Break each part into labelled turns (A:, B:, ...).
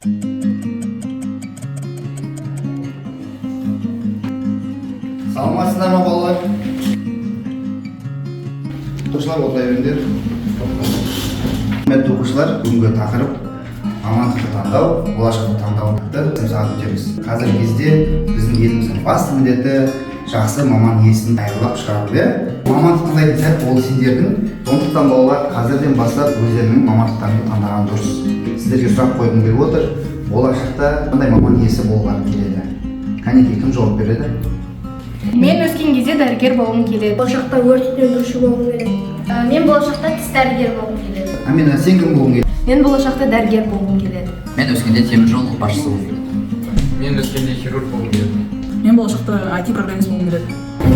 A: Саламатсыздар ма балалар? Оқушылар отыра беріңдер. Құрметті оқушылар, бүгінгі тақырып мамандықты таңдау, болашақты таңдауды сағат өтеміз. Қазіргі кезде біздің еліміздің басты міндеті жақсы маман иесін даярлап шығару. Мамандық таңдайтын сәт ол сендердің. Сондықтан балалар қазірден бастап өздерінің мамандықтарын таңдаған дұрыс. Сіздерге сұрақ қойғым келіп отыр. Болашақта қандай маман иесі болғанын келеді? Кәнекей, кім жауап береді?
B: Мен өскен кезде дәрігер болғым келеді.
C: Болашақта өрт сөндіруші болғым келеді.
B: Мен болашақта тіс дәрігер болғым келеді.
A: Амина, сен кім болғың келеді?
B: Мен болашақта дәрігер болғым келеді.
D: Мен өскенде теміржол басшысы болғым келеді.
E: Мен өскенде хирург болғым келеді.
F: Мен болашақта IT программист болғым келеді.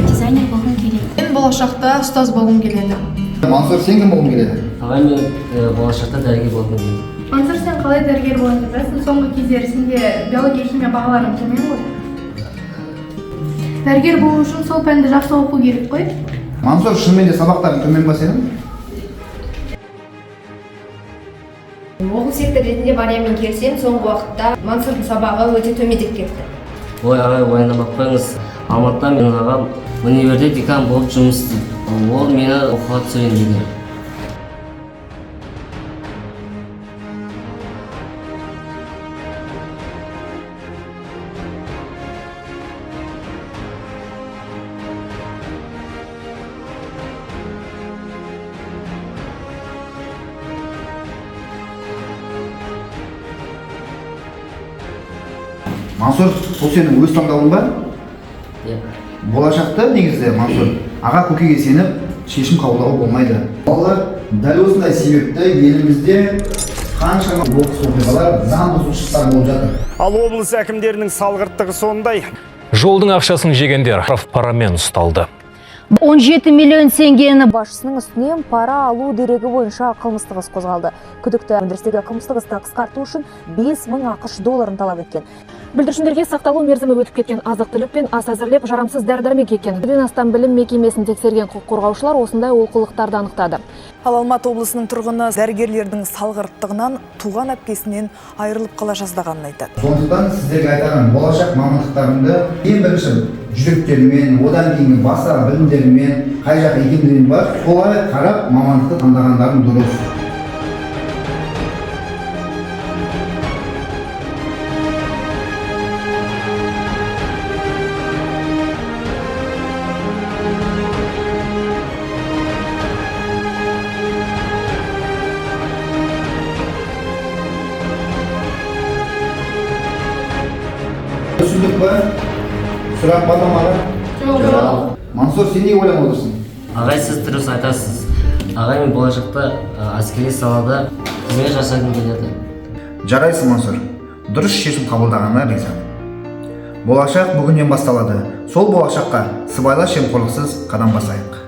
B: Дизайнер болғым келеді. Мен болашақта ұстаз болғым келеді.
A: Мансұр, сен кім болғың келеді?
D: Ағай, мен болашақта дәрігер болғым келеді.
B: Мансұр, сен қалай дәрігер болғың келесің? Соңғы кездері сенде биология химия бағаларың төмен ғой. Дәрігер болу үшін сол пәнді жақсы оқу керек қой.
A: Мансұр, шынымен де сабақтарың төмен ба сенің?
C: Оқу сектор ретінде Мариямен келсем, соңғы уақытта Мансұрдың сабағы өте төмендеп кетті.
D: Ой, ағай, уайымдамай қойыңыз. Алматыда менің ағам универде декан болып жұмыс істейді. Ол мені оқуға түсірейін дейді.
A: Мансұр, бұл сенің өз таңдауың ба?
D: Иә.
A: Болашақта негізі Мансұр, аға көкеге сеніп шешім қабылдауға болмайды. Балалар, дәл осындай себепті елімізде қаншама оқыс оқиғалар, заң бұзушылықтар болып жатыр.
G: Ал облыс әкімдерінің салғырттығы сондай.
H: Жолдың ақшасын жегендер парамен ұсталды.
I: 17 миллион теңгені басшысының үстінен пара алу дерегі бойынша қылмыстық іс қозғалды. Күдікті өндірістегі қылмыстық істі қысқарту үшін 5000 ақш долларын талап еткен.
F: Бүлдіршіндерге сақталу мерзімі өтіп кеткен азық-түлік пен ас әзірлеп жарамсыз дәрі-дәрмек екенін. 100-ден астам білім мекемесін тексерген құқық қорғаушылар осындай олқылықтарды анықтады.
J: Ал Алматы облысының тұрғыны дәрігерлердің салғырттығынан туған әпкесінен айырылып қала жаздағанын айтады.
A: Сондықтан сіздерге айтарым, болашақ мамандықтарымды ең бірінші жүректерімен, одан кейінгі басқа білімдерімен, қай жақ екендігін бар, солай қарап мамандықты таңдағандарың дұрыс. Түсіндік ба? Сұрақ бар ма маған?
B: Жоқ.
A: Мансұр, сен не ойлап отырсың?
D: Ағай, сіз дұрыс айтасыз. Ағай, мен болашақта әскери салада қызмет жасағым келеді.
A: Жарайсың Мансұр, дұрыс шешім қабылдағанына ризамын. Болашақ бүгіннен басталады. Сол болашаққа сыбайлас жемқорлықсыз қадам басайық.